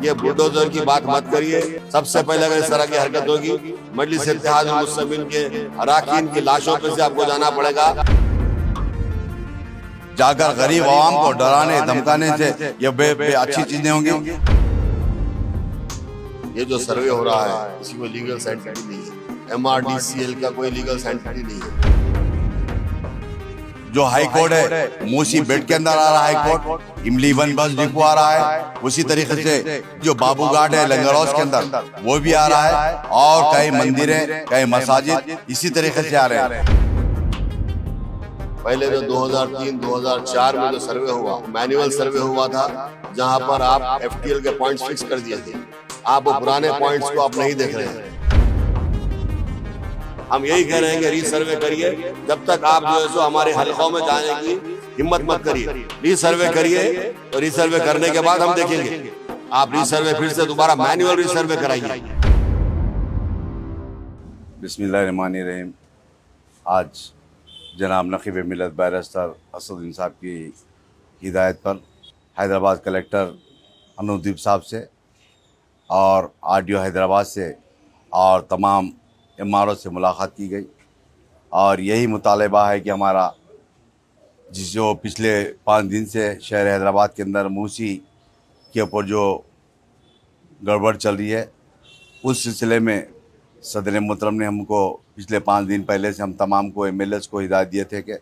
ये बुलडोजर की बात मत करिए। सबसे पहले अगर इस तरह की हरकत होगी, मजलिस इत्तेहाद मुस्लिमीन के अराकीन की लाशों पे से आपको जाना पड़ेगा। जाकर गरीब आवाम को डराने धमकाने से ये अच्छी चीजें होंगी। ये जो सर्वे हो रहा है किसी को लीगल साइंटिफिक नहीं है, MRDCL का कोई लीगल साइंटिफिक नहीं है। जो हाई कोर्ट है मूसी बेड के अंदर आ रहा है हाई कोर्ट, इमली वन बस डिपो आ रहा है, उसी तरीके से जो बाबू घाट है लंगर हाउस के अंदर वो भी आ रहा है, और कई मंदिरें कई मसाजिद इसी तरीके से आ रहे हैं। पहले जो 2003-2004 में जो सर्वे हुआ, मैनुअल सर्वे हुआ था, जहां पर आप FTL के पॉइंट्स फिक्स कर दिए थे। आप वो पुराने पॉइंट्स को आप नहीं देख रहे हैं। हम यही कह रहे हैं कि रीसर्वे करिए। जब तक आप जो है सो हमारे हलकों में जाने की हिम्मत मत करिए, रीसर्वे करिए। तो रीसर्वे करने के बाद हम देखेंगे। आप रीसर्वे फिर से दोबारा मैनुअल रीसर्वे कराइए। बिस्मिल्लाहिर्रहमानिर्रहीम। आज जनाब नकीब मिलत बैरिस्टर असदुद्दीन साहब की हिदायत पर हैदराबाद कलेक्टर अनुदीप साहब से और RDO हैदराबाद से और तमाम MRO से मुलाकात की गई, और यही मुतालबा है कि हमारा जो पिछले 5 दिन से शहर हैदराबाद के अंदर मूसी के ऊपर जो गड़बड़ चल रही है, उस सिलसिले में सदर मोहतरम ने हमको पिछले 5 दिन पहले से हम तमाम को MLAs को हिदायत दिए थे कि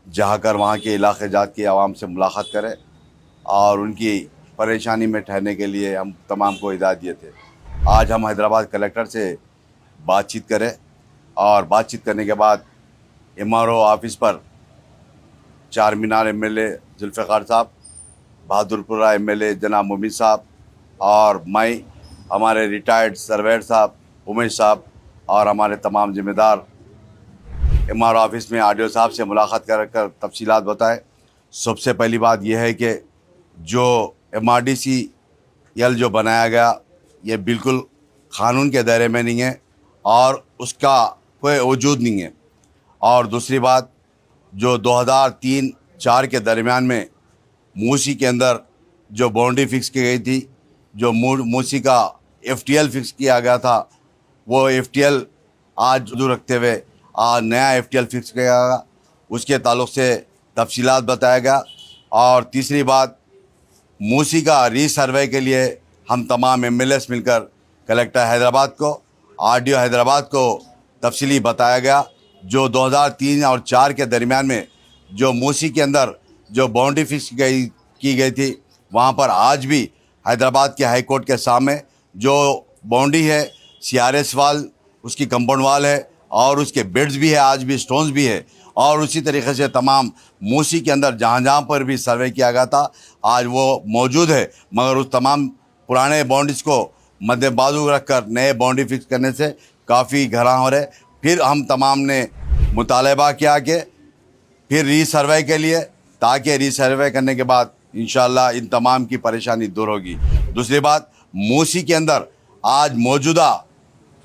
जाकर वहाँ के इलाके जात की आवाम से मुलाकात करें और उनकी परेशानी में ठहरने के लिए हम तमाम को हिदायत दिए थे। आज हम हैदराबाद कलेक्टर से बातचीत करें, और बातचीत करने के बाद MRO ऑफिस पर चार मीनार MLA जुल्फ़िकार साहब, बहादुरपुरा MLA जनाब मुमिन साहब, और मैं, हमारे रिटायर्ड सर्वेयर साहब उमेश साहब, और हमारे तमाम जिम्मेदार MRO ऑफिस में RDO साहब से मुलाकात कर तफसीलात बताए। सबसे पहली बात यह है कि जो MRDCL जो बनाया गया ये बिल्कुल क़ानून के दायरे में नहीं है और उसका कोई वजूद नहीं है। और दूसरी बात, जो 2003-04 के दरमियान में मूसी के अंदर जो बाउंड्री फिक्स की गई थी, जो मूसी का FTL फिक्स किया गया था, वो FTL आज जो रखते हुए आज नया FTL फिक्स किया गया, उसके ताल्लुक़ से तफसीलात बताया गया। और तीसरी बात, मूसी का रीसर्वे के लिए हम तमाम MLAs मिलकर कलेक्टर हैदराबाद को, RDO हैदराबाद को तफसीली बताया गया। जो 2003 और 4 के दरमियान में जो मूसी के अंदर जो बाउंड्री फिक्स की गई थी, वहाँ पर आज भी हैदराबाद के हाई कोर्ट के सामने जो बाउंड्री है, CRS वाल उसकी कंपाउंड वाल है, और उसके बेड्स भी है, आज भी स्टोन्स भी है, और उसी तरीके से तमाम मूसी के अंदर जहाँ जहाँ पर भी सर्वे किया गया था आज वो मौजूद है। मगर उस तमाम पुराने बाउंड्रीज को मद्देबाजू रख कर नए बाउंड्री फिक्स करने से काफ़ी घरा हो रहे। फिर हम तमाम ने मुतालबा किया कि फिर रीसर्वे के लिए, ताकि रीसर्वे करने के बाद इंशाअल्लाह इन तमाम की परेशानी दूर होगी। दूसरी बात, मूसी के अंदर आज मौजूदा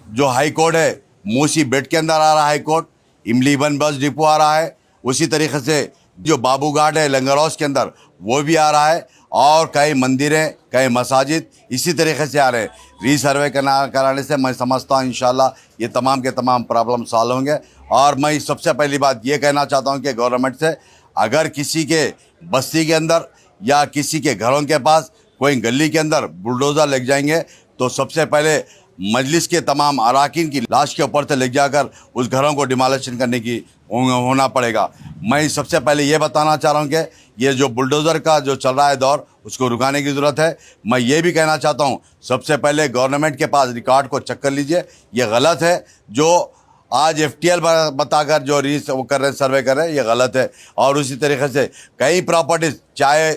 जो हाई कोर्ट है, मूसी बेड के अंदर आ रहा है हाई कोर्ट, इमली वन बस डिपो आ रहा है, उसी तरीके से जो बाबू घाट है लंगर हाउस के अंदर वो भी आ रहा है, और कई मंदिरें कई मसाजिद इसी तरीके से आ रहे हैं। रीसर्वे कराने से मैं समझता हूँ इंशाल्लाह ये तमाम के तमाम प्रॉब्लम सॉल्व होंगे। और मैं सबसे पहली बात ये कहना चाहता हूँ कि गवर्नमेंट से, अगर किसी के बस्ती के अंदर या किसी के घरों के पास कोई गली के अंदर बुलडोज़र लग जाएंगे, तो सबसे पहले मजलिस के तमाम अराकीन की लाश के ऊपर से ले जाकर उस घरों को डिमोलिशन करने की होना पड़ेगा। मैं सबसे पहले ये बताना चाह रहा हूँ कि ये जो बुलडोज़र का जो चल रहा है दौर, उसको रुकाने की ज़रूरत है। मैं ये भी कहना चाहता हूँ, सबसे पहले गवर्नमेंट के पास रिकॉर्ड को चेक कर लीजिए। ये गलत है जो आज FTL बताकर जो वो कर रहे हैं, सर्वे कर रहे हैं, ये गलत है। और उसी तरीके से कई प्रॉपर्टीज़, चाहे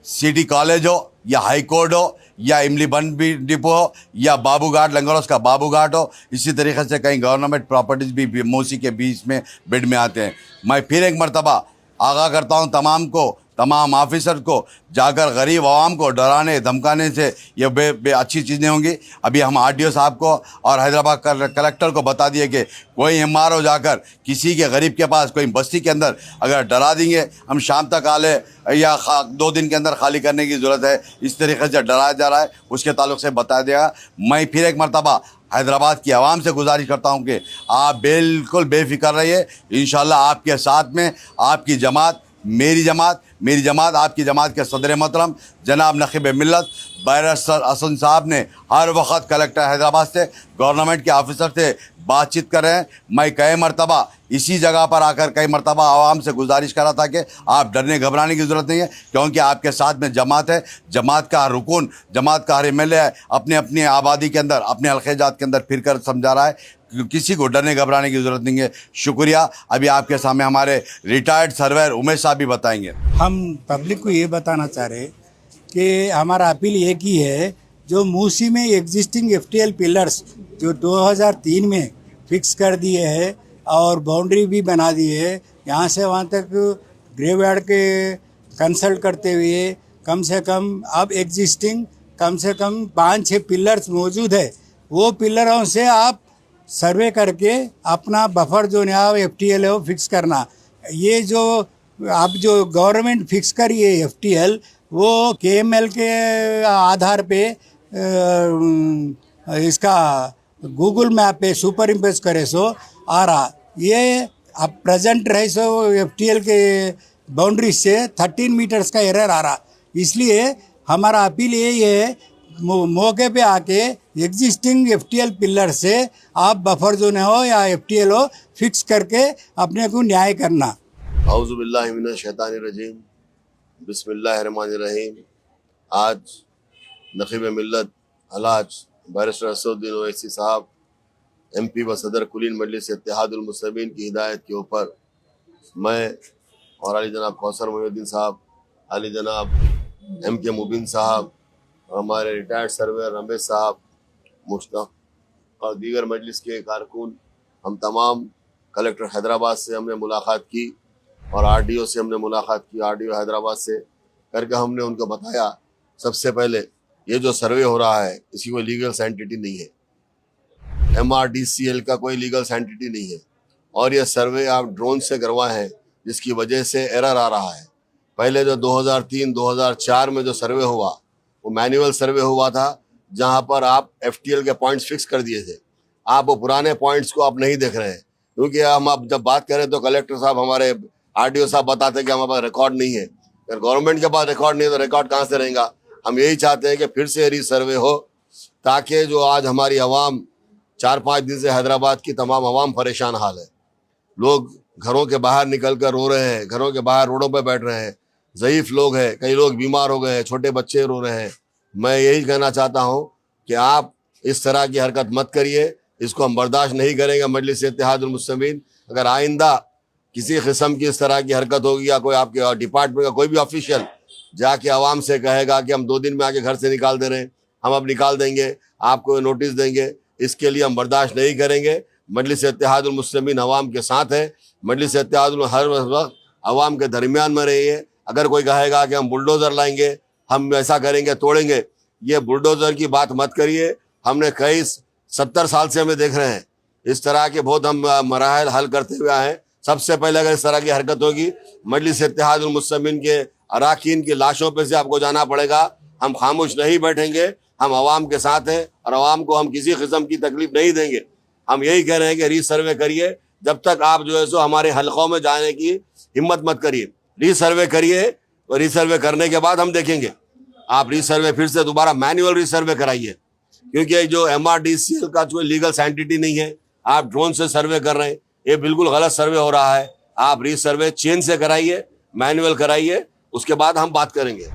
सिटी कॉलेज हो या हाई कोर्ट हो या इमली बन डिपो हो या बाबू घाट लंगर हाउस का बाबू घाट हो, इसी तरीके से कई गवर्नमेंट प्रॉपर्टीज़ भी मूसी के बीच में बेड में आते हैं। मैं फिर एक मरतबा आगाह करता हूं तमाम को तमाम ऑफिसर को जाकर गरीब आवाम को डराने धमकाने से ये बे अच्छी चीज़ें होंगी। अभी हम आरडीओ साहब को और हैदराबाद कलेक्टर को बता दिए कि कोई एमआरओ जाकर किसी के गरीब के पास कोई बस्ती के अंदर अगर डरा देंगे हम शाम तक आले या 2 दिन के अंदर खाली करने की ज़रूरत है, इस तरीके से डराया जा रहा है, उसके ताल्लुक से बताया देगा। मैं फिर एक मरतबा हैदराबाद की आवाम से गुजारिश करता हूं कि आप बिल्कुल बेफिक्र रहिए। इंशाल्लाह आपके साथ में आपकी जमात, मेरी जमात आपकी जमात के सदर मोहतरम जनाब नखीब मिल्लत बैरिस्टर हसन साहब ने हर वक्त कलेक्टर हैदराबाद से, गवर्नमेंट के ऑफिसर से बातचीत कर रहे हैं। मैं कई मरतबा इसी जगह पर आकर कई मरतबा आवाम से गुजारिश करा था कि आप डरने घबराने की ज़रूरत नहीं है, क्योंकि आपके साथ में जमात है। जमात का हर रुकन, जमात का हर एमएलए अपने अपनी आबादी के अंदर, अपने हल्क़े-जात के अंदर फिर कर समझा रहा है, किसी को डरने घबराने की ज़रूरत नहीं है। शुक्रिया। अभी आपके सामने हमारे रिटायर्ड सर्वेयर उमेश साहब भी बताएंगे। हम पब्लिक को ये बताना चाह रहे कि हमारा अपील एक ही है, जो मूसी में एग्जिस्टिंग एफटीएल पिलर्स जो 2003 में फिक्स कर दिए हैं और बाउंड्री भी बना दी है, यहाँ से वहाँ तक ग्रेवयार्ड के कंसल्ट करते हुए कम से कम अब एग्जिस्टिंग कम से कम 5-6 पिलर्स मौजूद है। वो पिलरों से आप सर्वे करके अपना बफर जो है एफटीएल है वो फिक्स करना। ये जो अब जो गवर्नमेंट फिक्स करी है एफटीएल, वो केएमएल के आधार पे इसका गूगल मैप पे सुपर इम्पोज करे सो आ रहा। ये अब प्रेजेंट रहे सो एफटीएल के बाउंड्री से 13 मीटर्स का एरर आ रहा। इसलिए हमारा अपील यही है, मौके पे आके एग्जिस्टिंग एफटीएल पिलर से आप बफर जोन हो या एफटीएल हो फिक्स करके अपने को न्याय करना। औज़ु बिल्लाहि मिनश शैतानिर रजीम, बिस्मिल्लाहिर्रहमानिर रहीम। आज नखीब मिल्लत अलाज बैरिस्टर असदुद्दीन ओवैसी साहब एमपी व सदर कुलीन मजलिस इत्तेहादुल मुस्लिमीन की हिदायत के ऊपर मैं और अली जनाब कौसर मोहिउद्दीन साहब, अली जनाब एमके मुबीन साहब, हमारे रिटायर्ड सर्वेयर रमेश साहब, मुश्ताक और दीगर मजलिस के कारकुन, हम तमाम कलेक्टर हैदराबाद से हमने मुलाकात की और आरडीओ से हमने मुलाकात की। आरडीओ हैदराबाद से करके हमने उनको बताया, सबसे पहले ये जो सर्वे हो रहा है इसकी कोई लीगल सैंटिटी नहीं है, MRDCL का कोई लीगल सैंटिटी नहीं है, और ये सर्वे आप ड्रोन से करवाए हैं जिसकी वजह से एरर आ रहा है। पहले जो 2003-2004 में जो सर्वे हुआ वो मैनुअल सर्वे हुआ था, जहां पर आप एफटीएल के पॉइंट्स फिक्स कर दिए थे। आप वो पुराने पॉइंट्स को आप नहीं देख रहे हैं, क्योंकि हम अब जब बात करें तो कलेक्टर साहब, हमारे आरडीओ साहब बताते हैं कि हमारे पास रिकॉर्ड नहीं है। अगर गवर्नमेंट के पास रिकॉर्ड नहीं है तो रिकॉर्ड कहाँ से रहेगा। हम यही चाहते हैं कि फिर से रीसर्वे हो, ताकि जो आज हमारी आवाम 4-5 दिन से हैदराबाद की तमाम आवाम परेशान हाल है। लोग घरों के बाहर निकल कर रो रहे हैं, घरों के बाहर रोडों पर बैठ रहे हैं, ज़ईफ़ लोग हैं, कई लोग बीमार हो गए हैं, छोटे बच्चे रो रहे हैं। मैं यही कहना चाहता हूं कि आप इस तरह की हरकत मत करिए, इसको हम बर्दाश्त नहीं करेंगे। मजलिस इत्तेहादुल मुस्लिमीन, अगर आइंदा किसी किस्म की इस तरह की हरकत होगी या कोई आपके डिपार्टमेंट का कोई भी ऑफिशियल जाके आवाम से कहेगा कि हम 2 दिन में आके घर से निकाल दे रहे हैं, हम अब निकाल देंगे, आपको नोटिस देंगे, इसके लिए हम बर्दाश्त नहीं करेंगे। मजलिस इत्तेहादुल मुस्लिमीन अवाम के साथ है। मजलिस इत्तेहादुल हर वक्त अवाम के दरमियान में रहिए। अगर कोई कहेगा कि हम बुलडोज़र लाएंगे, हम ऐसा करेंगे, तोड़ेंगे, ये बुलडोज़र की बात मत करिए। हमने कई 70 साल से हमें देख रहे हैं, इस तरह के बहुत हम मराहल हल करते हुए आए हैं। सबसे पहले अगर इस तरह की हरकत होगी, मजलिस इत्तेहादुल मुस्लिमीन के अराकीन की लाशों पे से आपको जाना पड़ेगा। हम खामोश नहीं बैठेंगे, हम आवाम के साथ हैं और आवाम को हम किसी किस्म की तकलीफ नहीं देंगे। हम यही कह रहे हैं कि रीसर्वे करिए, जब तक आप जो है सो हमारे हलकों में जाने की हिम्मत मत करिए। रीसर्वे करिए, और रीसर्वे करने के बाद हम देखेंगे। आप रीसर्वे फिर से दोबारा मैनुअल रीसर्वे कराइए, क्योंकि जो MRDCL का कोई लीगल सैंटिटी नहीं है, आप ड्रोन से सर्वे कर रहे हैं, ये बिल्कुल गलत सर्वे हो रहा है। आप रीसर्वे चेन से कराइए, मैनुअल कराइए, उसके बाद हम बात करेंगे।